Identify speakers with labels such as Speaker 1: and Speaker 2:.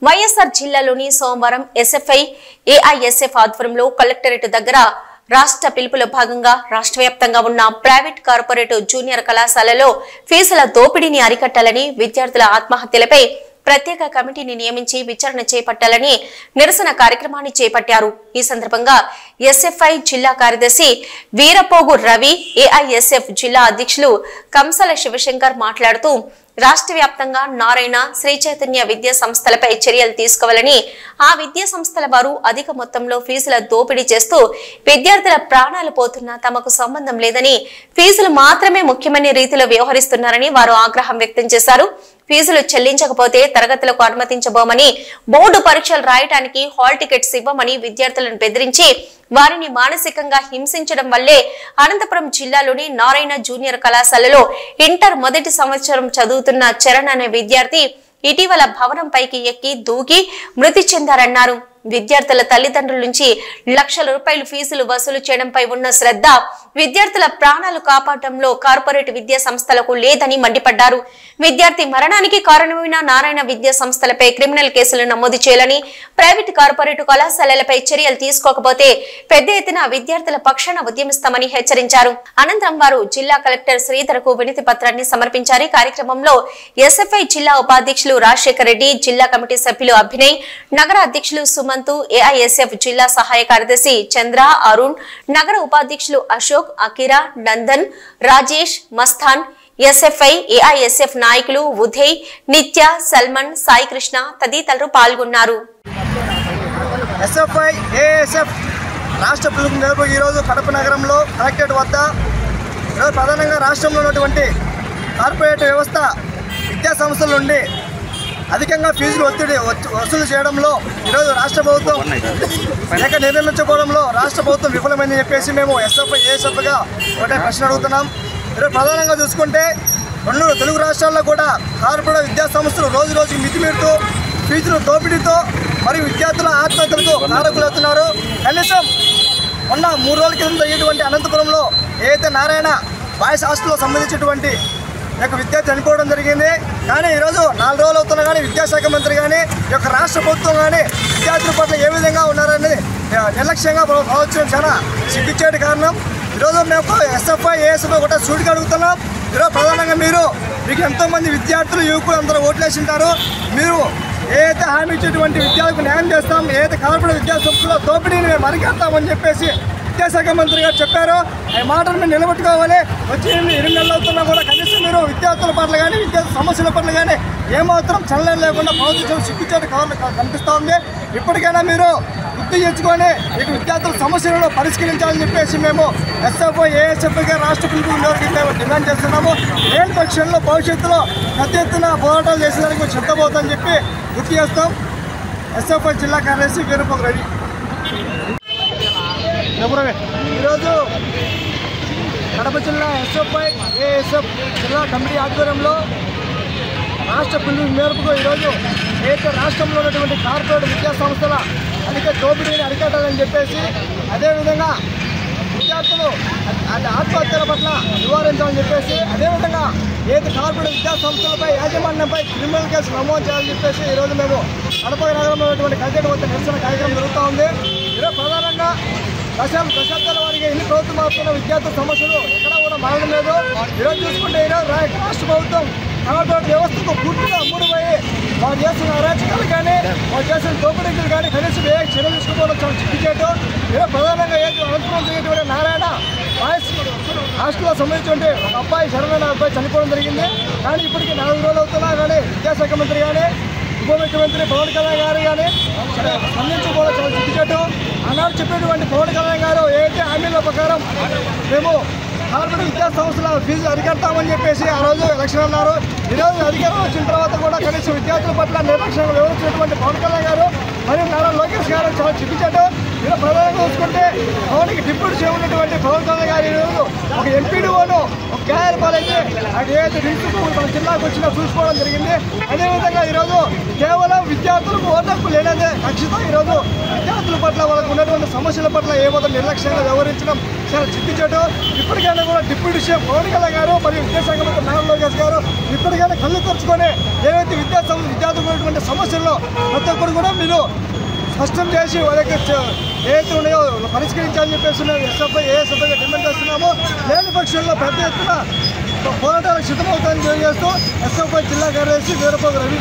Speaker 1: వైఎస్ఆర్ జిల్లాలోని సోమవారం SFI AISF ఆధ్వర్యంలో కలెక్టరేట్ దగ్గర రాష్ట్ర పిలుపులో భాగంగా రాష్ట్ర వ్యాప్తంగా ఉన్న ప్రైవేట్ కార్పొరేట్ జూనియర్ కళాశాలలో ఫీజుల దోపిడీని అరికట్టాలని విద్యార్థుల ఆత్మహత్యలపై ప్రత్యేక కమిటీని నియమించి విచారణ చేపట్టాలని నిరసన కార్యక్రమాన్ని చేపట్టారు। ఈ సందర్భంగా ఎస్ఎఫ్ఐ జిల్లా కార్యదర్శి వీరపోగు రవి, ఏఐఎస్ఎఫ్ జిల్లా అధ్యక్షులు కంసల శివశంకర్ మాట్లాడుతూ రాష్ట్ర వ్యాప్తంగా నారాయణ శ్రీ చైతన్య విద్యా సంస్థలపై చర్యలు తీసుకోవాలని, ఆ విద్యా సంస్థల వారు అధిక మొత్తంలో ఫీజుల దోపిడీ చేస్తూ విద్యార్థుల ప్రాణాలు పోతున్నా తమకు సంబంధం లేదని, ఫీజులు మాత్రమే ముఖ్యమైన రీతిలో వ్యవహరిస్తున్నారని వారు ఆగ్రహం వ్యక్తం చేశారు। ఫీజులు చెల్లించకపోతే తరగతులకు అనుమతించబోమని, బోర్డు పరీక్షలు రాయడానికి హాల్ టికెట్స్ ఇవ్వమని విద్యార్థులను బెదిరించి వారిని మానసికంగా హింసించడం వల్లే అనంతపురం జిల్లాలోని నారాయణ జూనియర్ కళాశాలలో ఇంటర్ మొదటి సంవత్సరం చదువుతున్న చరణ్ అనే విద్యార్థి ఇటీవల భవనం పైకి ఎక్కి దూకి మృతి చెందారన్నారు। విద్యార్థుల తల్లిదండ్రుల నుంచి లక్షల రూపాయలు ఫీజులు వసూలు చేయడంపై ఉన్న శ్రద్ధ విద్యార్థుల ప్రాణాలు కాపాడడంలో కార్పొరేట్ విద్యా సంస్థలకు లేదని మండిపడ్డారు। విద్యార్థి మరణానికి కారణమైన నారాయణ విద్యా సంస్థలపై క్రిమినల్ కేసులు నమోదు చేయాలని, ప్రైవేట్ కార్పొరేట్ కళాశాలలపై చర్యలు తీసుకోకపోతే పెద్ద ఎత్తున విద్యార్థుల పక్షాన ఉద్యమిస్తామని హెచ్చరించారు। అనంతరం వారు జిల్లా కలెక్టర్ శ్రీధర్కు వినతి పత్రాన్ని సమర్పించారు। కార్యక్రమంలో ఎస్ఎఫ్ఐ జిల్లా ఉపాధ్యక్షులు రాజశేఖర్ రెడ్డి, జిల్లా కమిటీ సభ్యులు అభినయ్, నగర అధ్యక్షులు సుమంతు, ఏఐఎస్ఎఫ్ జిల్లా సహాయ కార్యదర్శి చంద్ర, అరుణ్, నగర ఉపాధ్యక్షులు Ashok, Akira, Nandan, Rajesh, Mastan, SFI AISF నాయకులు ఉదయ్, నిత్య, సల్మన్, సాయి కృష్ణ తదితరులు పాల్గొన్నారు।
Speaker 2: ఎస్ఎఫ్ఐ ఏఐఎస్ఎఫ్ రాష్ట్ర పిలుపు మేరకు ఈరోజు కడప నగరంలో కలెక్టరేట్ వద్ద ప్రధానంగా రాష్ట్రంలో ఉన్నటువంటి కార్పొరేట్ వ్యవస్థ విద్యా సంస్థల నుండి అధికంగా ఫీజులు వసూలు చేయడంలో ఈరోజు రాష్ట్ర ప్రభుత్వం నిర్ణయించుకోవడంలో రాష్ట్ర ప్రభుత్వం విఫలమైందని చెప్పేసి మేము ఎస్ఎఫ్ఐ ఏఎస్ఎఫ్గా ఒకటే ప్రశ్న అడుగుతున్నాం। ఈరోజు ప్రధానంగా చూసుకుంటే రెండు తెలుగు రాష్ట్రాల్లో కూడా కార్పొరేట్ విద్యా సంస్థలు రోజు రోజుకి మితిమీరుతూ ఫీజుల దోపిడీతో మరియు విద్యార్థుల ఆత్మహత్యలకు కారకులవుతున్నారు। కనీసం మొన్న 3 రోజుల క్రితం జరిగేటువంటి అనంతపురంలో ఏదైతే నారాయణ బాయ్స్ హాస్టల్లో సంబంధించినటువంటి విద్యార్థి చనిపోవడం జరిగింది। కానీ ఈరోజు 4 రోజులు అవుతున్నా కానీ విద్యాశాఖ మంత్రి కానీ ఈ యొక్క రాష్ట్ర ప్రభుత్వం కానీ విద్యార్థుల పట్ల ఏ విధంగా ఉన్నారని నిర్లక్ష్యంగా భావించడం చాలా సిగ్గుచేటు కారణం। ఈరోజు మేము ఎస్ఎఫ్ఐ ఏఎస్ఎఫ్ ఒకటే సూటిగా అడుగుతున్నాం। ఈరోజు ప్రధానంగా మీకు ఎంతోమంది విద్యార్థులు యువకులు అందరూ ఓట్లేసి ఉంటారు। మీరు ఏదైతే హామీ ఇచ్చేటువంటి విద్యార్థులకు న్యాయం చేస్తాం, ఏదైతే కార్పొరేట్ విద్యా సంస్థలో దోపిడీని మేము అరికడతామని చెప్పేసి విద్యాశాఖ మంత్రి గారు చెప్పారు। ఆ మాటను మీరు నిలబెట్టుకోవాలి। వచ్చి 8 నెలలు అవుతున్నా కూడా కనీసం మీరు విద్యార్థుల పట్ల కానీ విద్యార్థుల సమస్యల పట్ల కానీ ఏమాత్రం చలనం లేకుండా ప్రభుత్వం సిగ్గుచేటు కనిపిస్తూ ఉంది। ఇప్పటికైనా మీరు గుర్తు తెచ్చుకొని మీకు విద్యార్థుల సమస్యలను పరిష్కరించాలని చెప్పేసి మేము ఎస్ఎఫ్ఐ ఏఎస్ఎఫ్గా రాష్ట్ర పిలుపు మేము డిమాండ్ చేస్తున్నాము। లేని పక్షంలో భవిష్యత్తులో పెద్ద ఎత్తున పోరాటాలు చేసేదానికి మేము సిద్ధమవుతామని చెప్పి గుర్తు చేస్తాం। ఎస్ఎఫ్ఐ జిల్లా కార్యదర్శి వీరపోగు రవి। ఈరోజు కడప జిల్లా ఎస్ఎఫ్ఐ ఏఎస్ఎఫ్ జిల్లా కమిటీ ఆధ్వర్యంలో రాష్ట్ర పిలుపు మేరకు ఈరోజు ఏదైతే రాష్ట్రంలో ఉన్నటువంటి కార్పొరేట్ విద్యా సంస్థల అధిక దోపిడీని అరికట్టాలని చెప్పేసి, అదేవిధంగా విద్యార్థులు ఆత్మహత్యల పట్ల నివారించాలని చెప్పేసి, అదేవిధంగా ఏదైతే కార్పొరేట్ విద్యా సంస్థలపై యాజమాన్యంపై క్రిమినల్ కేసు నమోదు చేయాలని చెప్పేసి ఈరోజు మేము కడప నగరంలో ఉన్నటువంటి కలెక్టరేట్ వద్ద నిరసన కార్యక్రమం జరుగుతూ ఉంది। ఈరోజు ప్రధానంగా దశాబ్దాల వారికి ఎన్ని ప్రభుత్వం మారుతున్న విద్యార్థుల సమస్యలు ఎక్కడా కూడా మారడం లేదు। ఈరోజు చూసుకుంటే ఈరోజు రాష్ట్ర ప్రభుత్వం కార్పొరేట్ వ్యవస్థకు పూర్తిగా అమ్ముడుపోయి వారు చేస్తున్న అరాచకాలు కానీ వారు చేసిన దోపిడీలు కానీ కనీసం ఏ చర్యలు తీసుకోవడం చాలా చిక్కిచేటు। ఈరోజు ప్రధానంగా అనంతపురం జరిగేటువంటి నారాయణ బాయ్స్ హాస్టల్లో సంబంధించి ఒక అబ్బాయి శరణ్ అబ్బాయి చనిపోవడం జరిగింది। కానీ ఇప్పటికీ 4 రోజులు అవుతున్నా కానీ విద్యాశాఖ మంత్రి కానీ ఉప ముఖ్యమంత్రి పవన్ కళ్యాణ్ గారు కానీ స్పందించుకోవడం చాలా చిక్కిచేటు। ఆనాడు చెప్పినటువంటి పవన్ కళ్యాణ్ గారు ఏదైతే హామీల ప్రకారం మేము కార్పొరేట్ విద్యా సంస్థల ఫీజు అరికడతామని చెప్పేసి ఆ రోజు ఎలక్షన్ అన్నారు। ఈరోజు అధికారం వచ్చిన తర్వాత కూడా కనీసం విద్యార్థుల పట్ల నిర్లక్ష్యంగా వివరించినటువంటి పవన్ కళ్యాణ్ గారు మరియు నారా లోకేష్ గారు చాలా చిక్కిచేటు। ఇలా ప్రధానంగా చూసుకుంటే పవన్కి డిప్యూటీ సీఎం ఉన్నటువంటి పవన్ కళ్యాణ్ గారు ఈరోజు ఒక ఎంపీడీఓను ఒక గాయపాలైతే అది ఏదైతే రిజిస్టర్ మన జిల్లాకు వచ్చినా చూసుకోవడం జరిగింది। అదేవిధంగా ఈరోజు కేవలం విద్యార్థులకు ఓటకు లేనదే కక్షతో ఈరోజు విద్యార్థుల పట్ల వాళ్ళకు ఉన్నటువంటి సమస్యల పట్ల ఏమాత్రం నిర్లక్ష్యంగా వ్యవహరించడం చాలా చిత్తించడం. ఇప్పటికైనా కూడా డిప్యూటీ సీఎం పవన్ కళ్యాణ్ గారు మరియు విద్యాశాఖ మంత్రి నారా లోకేష్ గారు ఇప్పటికైనా కళ్ళు తెరుచుకొని ఏవైతే విద్యార్థులకు ఉన్నటువంటి సమస్యల్లో ప్రతి ఒక్కరు కూడా మీరు స్పష్టం చేసి వాళ్ళకి ఏదైతే ఉన్నాయో పరిష్కరించాలని చెప్పేసి ఏఎస్ఎఫ్ఐగా డిమాండ్ చేస్తున్నాము. లేని పక్షంలో పెద్ద ఎత్తున పోరాటాలకు సిద్ధమవుతాయని తెలియజేస్తూ ఎస్ఎఫ్ఐ జిల్లా కార్యదర్శి వీరప్ప రవి.